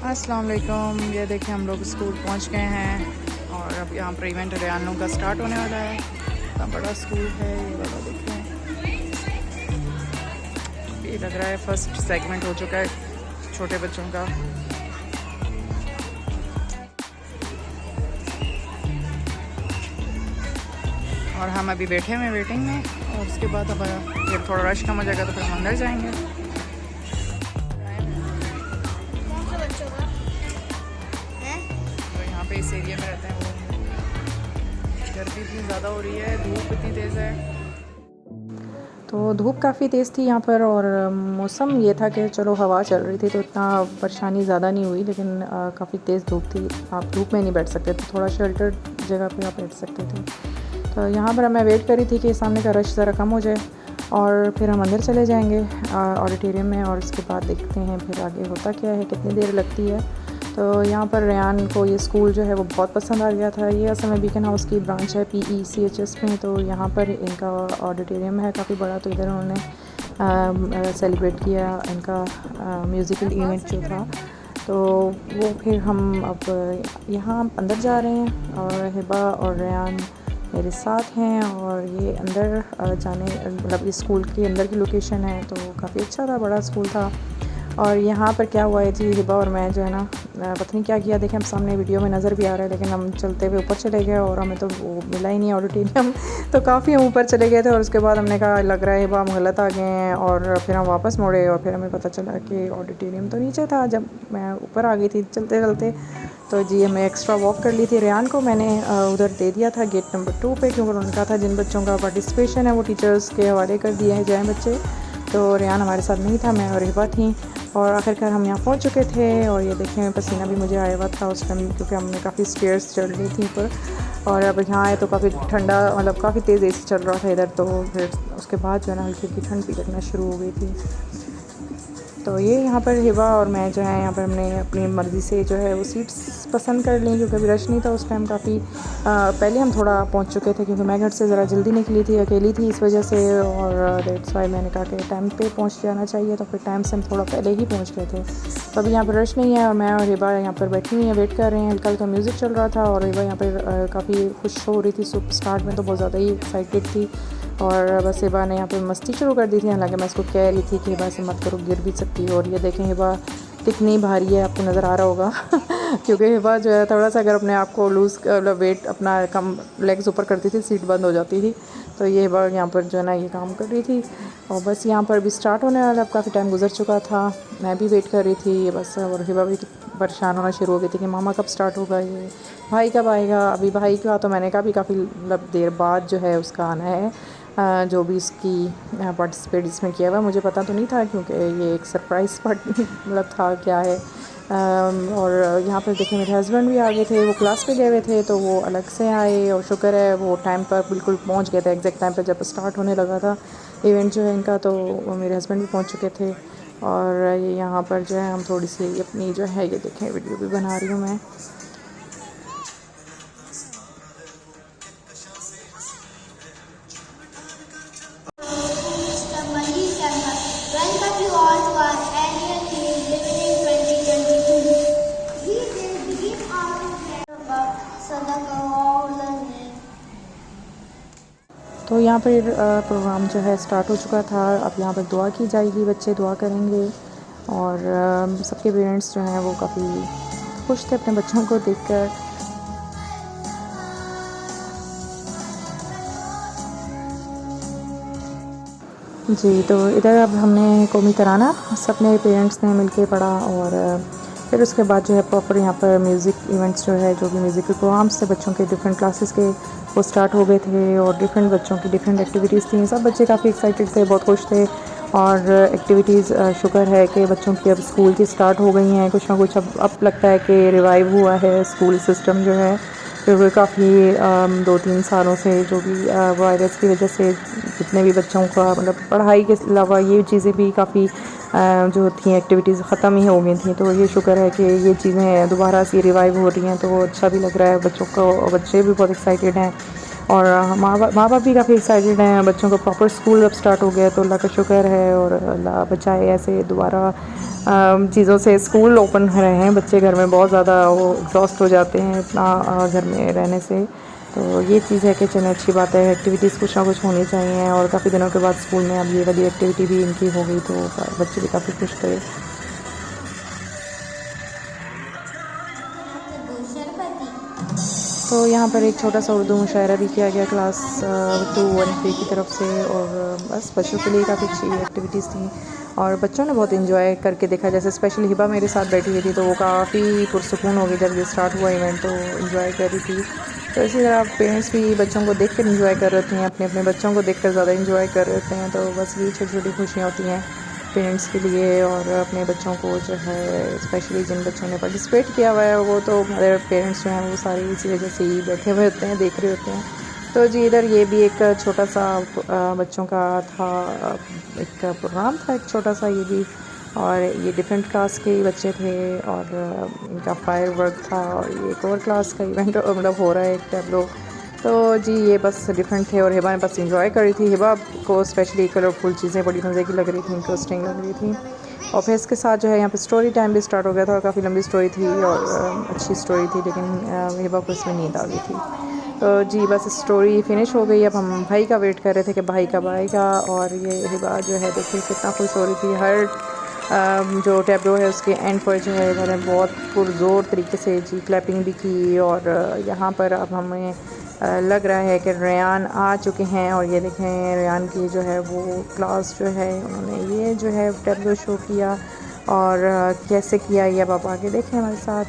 अस्सलाम वालेकुम। ये देखिए हम लोग स्कूल पहुंच गए हैं और अब यहाँ पर इवेंट रेयानों का स्टार्ट होने वाला है। इतना बड़ा स्कूल है ये वाला, देखिए ये लग रहा है फर्स्ट सेगमेंट हो चुका है छोटे बच्चों का। और हम अभी बैठे हुए हैं वेटिंग में, और उसके बाद अब जब थोड़ा रश कम हो जाएगा तो फिर हम अंदर जाएंगे। तो यहाँ पे इस एरिया में रहते हैं वो, गर्मी इतनी ज़्यादा हो रही है, धूप इतनी तेज़ है। तो धूप काफ़ी तेज़ थी यहाँ पर, और मौसम ये था कि चलो हवा चल रही थी तो इतना परेशानी ज़्यादा नहीं हुई, लेकिन काफ़ी तेज़ धूप थी। आप धूप में नहीं बैठ सकते थे, थोड़ा शेल्टर्ड जगह पे आप बैठ सकते थे। तो यहाँ पर मैं वेट करी थी कि सामने का रश ज़रा कम हो जाए और फिर हम अंदर चले जाएंगे ऑडिटोरियम में, और उसके बाद देखते हैं फिर आगे होता क्या है, कितनी देर लगती है। तो यहाँ पर रेयान को ये स्कूल जो है वो बहुत पसंद आ गया था। ये असल में बीकन हाउस की ब्रांच है PECHS में, तो यहाँ पर इनका ऑडिटोरियम है काफ़ी बड़ा। तो इधर उन्होंने सेलिब्रेट किया इनका म्यूज़िकल इवेंट जो था। तो वो फिर हम अब यहाँ अंदर जा रहे हैं, और हिबा और रेयान मेरे साथ हैं। और ये अंदर जाने मतलब इस स्कूल के अंदर की लोकेशन है, तो काफ़ी अच्छा था, बड़ा स्कूल था। और यहाँ पर क्या हुआ है जी, हिबा और मैं जो है ना पता नहीं क्या किया, देखें हम सामने वीडियो में नज़र भी आ रहा है, लेकिन हम चलते हुए ऊपर चले गए और हमें तो वो मिला ही नहीं ऑडिटोरियम। तो काफ़ी हम ऊपर चले गए थे, और उसके बाद हमने कहा लग रहा है हिबा हम गलत आ गए हैं, और फिर हम वापस मुड़े और फिर हमें पता चला कि ऑडिटोरियम तो नीचे था जब मैं ऊपर आ गई थी चलते चलते। तो जी हमें एक्स्ट्रा वॉक कर ली थी। रेयान को मैंने उधर दे दिया था गेट नंबर 2 पे, क्योंकि उन्होंने कहा था जिन बच्चों का पार्टिसिपेशन है वो टीचर्स के हवाले कर दिए जाएँ बच्चे। तो रेयान हमारे साथ नहीं था, मैं और हिबा थी। और आखिरकार हम यहाँ पहुँच चुके थे, और ये देखें पसीना भी मुझे आया हुआ था उस टाइम, क्योंकि हमने काफ़ी स्टेयर्स चढ़ ली थी ऊपर। और अब यहाँ आए तो काफ़ी ठंडा, मतलब काफ़ी तेज़ AC चल रहा था इधर। तो फिर उसके बाद जो है ना हल्की हल्की ठंड भी लगना शुरू हो गई थी। तो ये यहाँ पर हिबा और मैं जो है यहाँ पर हमने अपनी मर्ज़ी से जो है वो सीट्स पसंद कर ली, क्योंकि अभी रश नहीं था उस टाइम। काफ़ी पहले हम थोड़ा पहुँच चुके थे, क्योंकि मैं घर से ज़रा जल्दी निकली थी, अकेली थी इस वजह से। और दैट्स वाई मैंने कहा कि टाइम पे पहुँच जाना चाहिए, तो फिर टाइम से हम थोड़ा पहले ही पहुँच गए थे। तो अभी यहाँ पर रश नहीं है, और मैं और हिबा यहाँ पर बैठी हुई हैं, वेट कर रहे हैं। हल्का हल्का म्यूज़िक चल रहा था, और हिबा यहाँ पर काफ़ी खुश हो रही थी। स्टार्ट में तो बहुत ज़्यादा ही एक्साइटेड थी, और बस हिबा ने यहाँ पे मस्ती शुरू कर दी थी। हालांकि मैं इसको कह रही थी कि हिबा से मत करो, गिर भी सकती है। और ये देखें हिबा कितनी भारी है, आपको नज़र आ रहा होगा। क्योंकि हिबा जो है थोड़ा सा अगर अपने आप को लूज़ मतलब वेट अपना कम लेग्स ऊपर करती थी, सीट बंद हो जाती थी। तो ये हिबा यहाँ पर जो है ना ये काम कर रही थी। और बस यहाँ पर भी स्टार्ट होने वाला, अब काफ़ी टाइम गुजर चुका था, मैं भी वेट कर रही थी बस। और हिबा भी परेशान होना शुरू हो गई थी कि मामा कब स्टार्ट होगा, ये भाई कब आएगा। अभी भाई का तो मैंने कहा भी काफ़ी मतलब देर बाद जो है उसका आना है। जो भी इसकी पार्टिसिपेट इसमें किया हुआ, मुझे पता तो नहीं था, क्योंकि ये एक सरप्राइज़ पार्टी मतलब था क्या है। और यहाँ पर देखिए मेरे हस्बैंड भी आ गए थे, वो क्लास पे गए हुए थे, तो वो अलग से आए, और शुक्र है वो टाइम पर बिल्कुल पहुँच गए थे, एग्जैक्ट टाइम पर जब स्टार्ट होने लगा था इवेंट जो है इनका। तो मेरे हस्बैंड भी पहुँच चुके थे। और ये यहाँ पर जो है हम थोड़ी सी अपनी जो है ये देखें वीडियो भी बना रही हूँ मैं। Welcome you all to our annual Create Lifting 2022. We will begin our Sadaqah. तो यहाँ पर प्रोग्राम जो है स्टार्ट हो चुका था। अब यहाँ पर दुआ की जाएगी, बच्चे दुआ करेंगे, और सबके पेरेंट्स जो हैं वो काफ़ी खुश थे अपने बच्चों को देखकर। जी, तो इधर अब हमने कौमी तराना सबने पेरेंट्स ने मिलके पढ़ा, और फिर उसके बाद जो है प्रॉपर यहाँ पर म्यूज़िक इवेंट्स जो है, जो भी म्यूज़िकल प्रोग्राम्स थे बच्चों के डिफरेंट क्लासेस के, वो स्टार्ट हो गए थे। और डिफरेंट बच्चों की डिफरेंट एक्टिविटीज़ थी, सब बच्चे काफ़ी एक्साइटेड थे, बहुत खुश थे। और एक्टिविटीज़ शुक्र है कि बच्चों की अब स्कूल की स्टार्ट हो गई हैं कुछ ना कुछ। अब लगता है कि रिवाइव हुआ है स्कूल सिस्टम जो है, क्योंकि काफ़ी 2-3 सालों से जो भी वायरस की वजह से जितने भी बच्चों का मतलब पढ़ाई के अलावा ये चीज़ें भी काफ़ी जो थी एक्टिविटीज़ ख़त्म ही हो गई थी। तो ये शुक्र है कि ये चीज़ें दोबारा से रिवाइव हो रही हैं, तो अच्छा भी लग रहा है बच्चों को। बच्चे भी बहुत एक्साइटेड हैं, और माँ बाप भी काफ़ी एक्साइटेड हैं। बच्चों को प्रॉपर स्कूल अब स्टार्ट हो गया, तो अल्लाह का शुक्र है, और अल्लाह बचाए ऐसे दोबारा चीज़ों से। स्कूल ओपन रहे हैं, बच्चे घर में बहुत ज़्यादा वो एग्जॉस्ट हो जाते हैं इतना घर में रहने से। तो ये चीज़ है कि चलें, अच्छी बात है, एक्टिविटीज़ कुछ ना कुछ होनी चाहिए। और काफ़ी दिनों के बाद स्कूल में अब ये वाली एक्टिविटी भी इनकी हो गई, तो बच्चे भी काफ़ी खुश थे। तो यहाँ पर एक छोटा सा उर्दू मुशायरा भी किया गया क्लास 2 1 3 की तरफ से। और बस बच्चों के लिए काफ़ी अच्छी एक्टिविटीज़ थी और बच्चों ने बहुत इन्जॉय करके देखा। जैसे स्पेशली हिबा मेरे साथ बैठी हुई थी, तो वो काफ़ी पुरसुकून हो गई जब ये स्टार्ट हुआ इवेंट, तो इन्जॉय कर रही थी। तो इसी तरह पेरेंट्स भी बच्चों को देख कर इन्जॉय कर रहे हैं, अपने अपने बच्चों को देख कर ज़्यादा इन्जॉय कर रहे हैं। तो बस ये छोटी छोटी खुशियाँ होती हैं पेरेंट्स के लिए। और अपने बच्चों को जो है, स्पेशली जिन बच्चों ने पार्टिसिपेट किया हुआ है, वो तो हमारे पेरेंट्स जो हैं वो सारे इसी वजह से ही बैठे हुए होते हैं, देख रहे होते हैं। तो जी इधर ये भी एक छोटा सा बच्चों का था, एक प्रोग्राम था, एक छोटा सा ये भी। और ये डिफरेंट क्लास के बच्चे थे और इनका फायर वर्क था। और ये एक और क्लास का इवेंट मतलब हो रहा है, एक टैब्लो। तो जी ये बस डिफरेंट थे और हिबा ने बस इंजॉय करी थी। हिबा को स्पेशली कलरफुल चीज़ें बड़ी मज़े की लग रही थी, इंटरेस्टिंग लग रही थी। और फिर इसके साथ जो है यहाँ पे स्टोरी टाइम भी स्टार्ट हो गया था और काफ़ी लंबी स्टोरी थी और अच्छी स्टोरी थी, लेकिन हिबा को इसमें नींद आ गई थी। तो जी बस स्टोरी फिनिश हो गई। अब हम भाई का वेट कर रहे थे कि भाई कब आएगा। और ये हिबा जो है देखिए कितना खुश हो रही थी। हर जो टैब्लो है उसके एंड पर जो है मैंने बहुत पुरज़ोर तरीके से जी क्लैपिंग भी की। और यहाँ पर अब हमें लग रहा है कि रेयान आ चुके हैं। और ये देखें रेयान की जो है वो क्लास जो है, उन्होंने ये जो है टैब्लो शो किया। और कैसे किया ये अब आप आगे देखें हमारे साथ।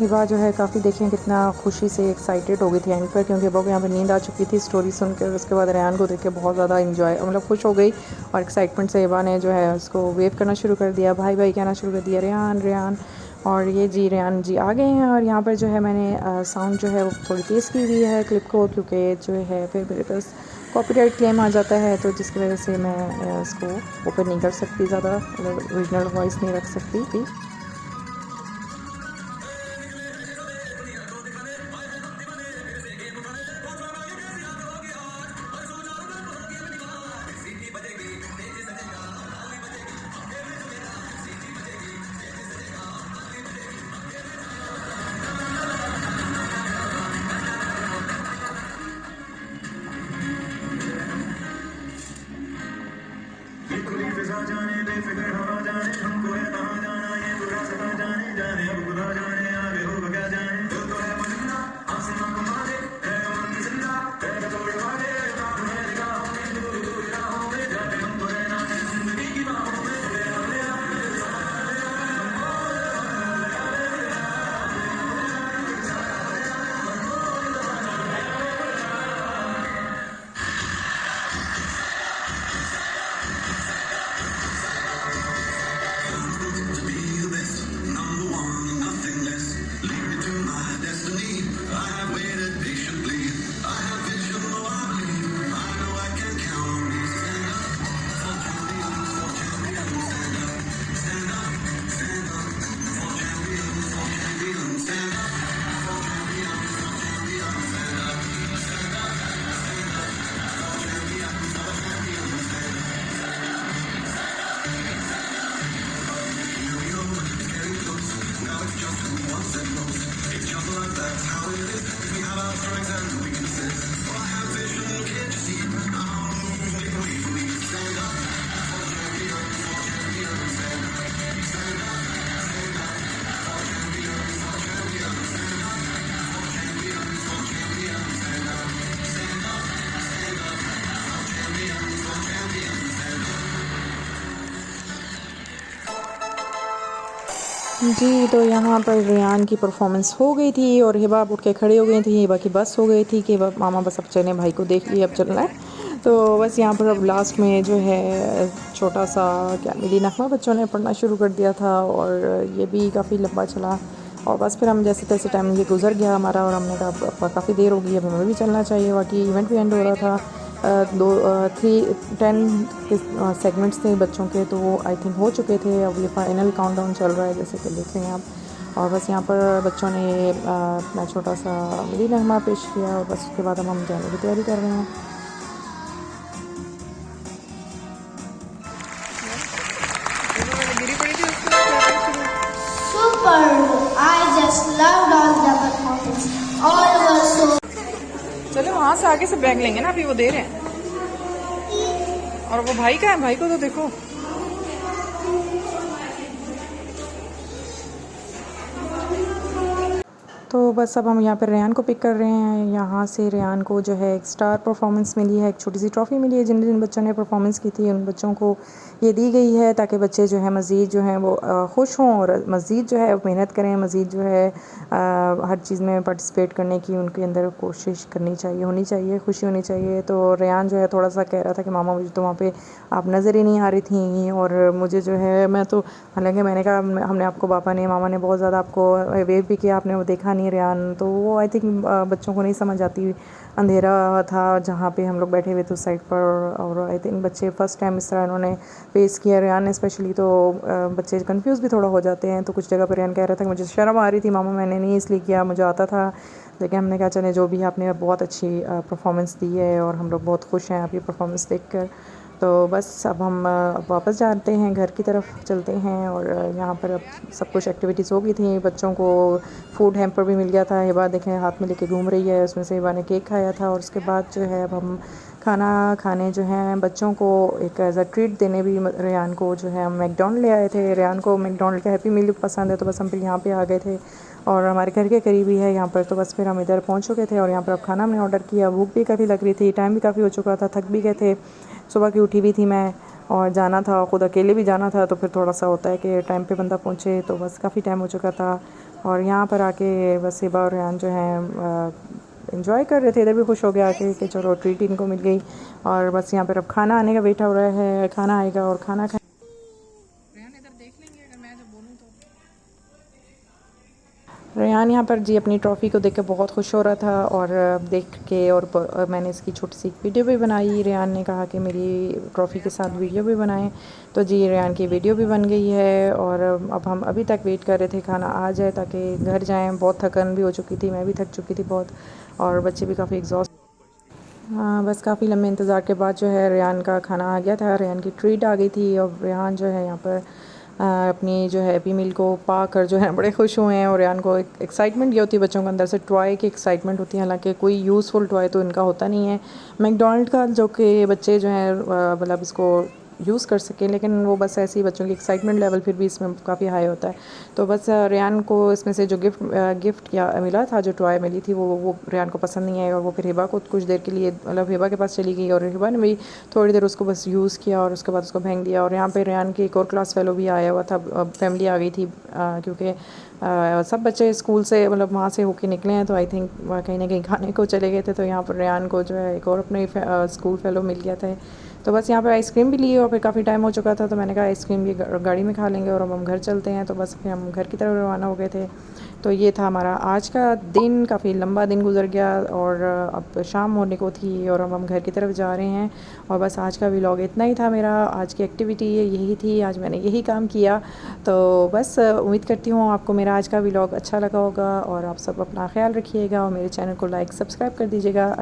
हिबा जो है काफ़ी देखें कितना खुशी से एक्साइटेड हो गई थी एंड पर, क्योंकि हिबा को यहाँ पे नींद आ चुकी थी स्टोरी सुनकर। उसके बाद रेयान को देख के बहुत ज़्यादा इंजॉय मतलब खुश हो गई और एक्साइटमेंट से हिबा ने जो है उसको वेव करना शुरू कर दिया, भाई भाई कहना शुरू कर दिया, रेयान रेयान। और ये जी रेयान जी आ गए हैं। और यहाँ पर जो है मैंने साउंड जो है वो थोड़ी तेज़ की हुई है क्लिप को, क्योंकि जो है फिर मेरे पास कॉपीराइट क्लेम आ जाता है, तो जिसकी वजह से मैं इसको ओपन नहीं कर सकती, ज़्यादा ओरिजिनल वॉइस नहीं रख सकती। जी तो यहाँ पर रेयान की परफॉर्मेंस हो गई थी और हिबा उठ के खड़ी हो गई थी। हिबा की बस हो गई थी कि मामा बस अब चलें, भाई को देख लिया, अब चलना है। तो बस यहाँ पर अब लास्ट में जो है छोटा सा क्या मिली नगमा बच्चों ने पढ़ना शुरू कर दिया था और ये भी काफ़ी लंबा चला। और बस फिर हम जैसे तैसे टाइम ये गुजर गया हमारा और हमने कहा काफ़ी देर हो गई, अब हमें भी चलना चाहिए। बाकी इवेंट भी एंड हो रहा था। 10 सेगमेंट्स थे बच्चों के, तो वो आई थिंक हो चुके थे। अब ये फाइनल काउंटडाउन चल रहा है जैसे कि देख रहे हैं आप। और बस यहाँ पर बच्चों ने अपना छोटा सा मिली नगमा पेश किया और बस उसके बाद हम जाने की तैयारी कर रहे हैं। loved all the performance. All were so चलो वहाँ से आगे से बैग लेंगे ना, अभी वो दे रहे हैं। और वो भाई का है, भाई को तो देखो। तो बस अब हम यहाँ पर रेयान को पिक कर रहे हैं। यहाँ से रेयान को जो है एक स्टार परफॉर्मेंस मिली है, एक छोटी सी ट्रॉफ़ी मिली है। जिन जिन बच्चों ने परफॉर्मेंस की थी उन बच्चों को ये दी गई है, ताकि बच्चे जो है मज़ीद जो हैं वो खुश हों और मज़ीद जो है मेहनत करें, मज़ीद जो है हर चीज़ में पार्टिसिपेट करने की उनके अंदर कोशिश करनी चाहिए, होनी चाहिए, खुशी होनी चाहिए। तो रेयान जो है थोड़ा सा कह रहा था कि मामा मुझे तो वहाँ पे आप नज़र ही नहीं आ रही थी, और मुझे जो है मैं तो, हालांकि मैंने कहा हमने आपको, पापा ने, मामा ने बहुत ज़्यादा आपको वेव भी किया, आपने वो देखा नहीं रेयान। तो वो आई थिंक बच्चों को नहीं समझ आती, अंधेरा था जहाँ पे हम लोग बैठे हुए थे उस साइड पर, और आई थिंक बच्चे फ़र्स्ट टाइम इस तरह इन्होंने फेस किया, रेयान ने स्पेशली। तो बच्चे कंफ्यूज भी थोड़ा हो जाते हैं। तो कुछ जगह पर रेयान कह रहा था कि मुझे शर्म आ रही थी मामा, मैंने नहीं इसलिए किया, मुझे आता था। लेकिन हमने कहा चले जो भी, आपने बहुत अच्छी परफॉर्मेंस दी है और हम लोग बहुत खुश हैं आपकी परफॉर्मेंस देखकर। तो बस अब हम वापस जाते हैं, घर की तरफ चलते हैं। और यहाँ पर अब सब कुछ एक्टिविटीज़ हो गई थी, बच्चों को फूड हैम्पर भी मिल गया था। हिबा देखें हाथ में लेके घूम रही है, उसमें से हिबा ने केक खाया था। और उसके बाद जो है अब हम खाना खाने जो है बच्चों को एक एज़ अ ट्रीट देने भी रेयान को जो है हम मैकडॉनल्ड ले आए थे। रेयान को मैकडॉनल्ड का हैप्पी मील पसंद है, तो बस हम फिर यहाँ पे आ गए थे, और हमारे घर के करीब ही है यहाँ पर। तो बस फिर हम इधर पहुँच चुके थे, और यहाँ पर अब खाना हमने ऑर्डर किया। भूख भी काफ़ी लग रही थी, टाइम भी काफ़ी हो चुका था, थक भी गए थे, सुबह की उठी भी थी मैं, और जाना था, ख़ुद अकेले भी जाना था। तो फिर थोड़ा सा होता है कि टाइम पे बंदा पहुँचे, तो बस काफ़ी टाइम हो चुका था। और यहाँ पर आके बस हिबा और रेयान जो हैं एंजॉय कर रहे थे, इधर भी खुश हो गया आके कि चलो ट्रीट इनको मिल गई। और बस यहाँ पर अब खाना आने का वेट हो रहा है, खाना आएगा और खाना खाए। रेयान इधर देख लेंगे अगर मैं जब बोलूँ तो। रेयान यहाँ पर जी अपनी ट्रॉफ़ी को देख के बहुत खुश हो रहा था, और देख के, और मैंने इसकी छोटी सी वीडियो भी बनाई। रेयान ने कहा कि मेरी ट्रॉफ़ी के साथ वीडियो भी बनाएं, तो जी रेयान की वीडियो भी बन गई है। और अब हम अभी तक वेट कर रहे थे खाना आ जाए ताकि घर जाएं। बहुत थकन भी हो चुकी थी, मैं भी थक चुकी थी बहुत, और बच्चे भी काफ़ी एग्जॉस्ट। हाँ बस काफ़ी लंबे इंतज़ार के बाद जो है रेयान का खाना आ गया था, रेयान की ट्रीट आ गई थी। और रेयान जो है यहाँ पर अपनी जो है हैप्पी मील को पा कर जो है बड़े खुश हुए हैं। और रेयान को एक एक्साइटमेंट ये होती है बच्चों के अंदर से, टॉय की एक्साइटमेंट होती है। हालांकि कोई यूज़फुल टॉय तो इनका होता नहीं है मैकडॉनल्ड का, जो कि बच्चे जो हैं मतलब इसको यूज़ कर सकें, लेकिन वो बस ऐसे ही बच्चों की एक्साइटमेंट लेवल फिर भी इसमें काफ़ी हाई होता है। तो बस रेयान को इसमें से जो गिफ्ट या मिला था, जो टॉय मिली थी, वो रेयान को पसंद नहीं आई, और वो फिर हिबा को कुछ देर के लिए, मतलब हिबा के पास चली गई, और हिबा ने भी थोड़ी देर उसको बस यूज़ किया और उसके बाद उसको फेंक दिया। और यहाँ पे रेयान की एक और क्लास फेलो भी आया हुआ था, फैमिली आ गई थी, क्योंकि सब बच्चे स्कूल से, मतलब वहाँ से होके निकले हैं, तो आई थिंक कहीं ना कहीं खाने को चले गए थे। तो यहाँ पर रेयान को जो है एक और अपने स्कूल फेलो मिल गया था। तो बस यहाँ पे आइसक्रीम भी ली, और फिर काफ़ी टाइम हो चुका था, तो मैंने कहा आइसक्रीम भी गाड़ी में खा लेंगे, और अब हम घर चलते हैं। तो बस फिर हम घर की तरफ रवाना हो गए थे। तो ये था हमारा आज का दिन, काफ़ी लंबा दिन गुजर गया, और अब शाम होने को थी, और अब हम घर की तरफ जा रहे हैं। और बस आज का व्लॉग इतना ही था, मेरा आज की एक्टिविटी यही थी, आज मैंने यही काम किया। तो बस उम्मीद करती हूँ आपको मेरा आज का व्लॉग अच्छा लगा होगा, और आप सब अपना ख्याल रखिएगा, और मेरे चैनल को लाइक सब्सक्राइब कर दीजिएगा।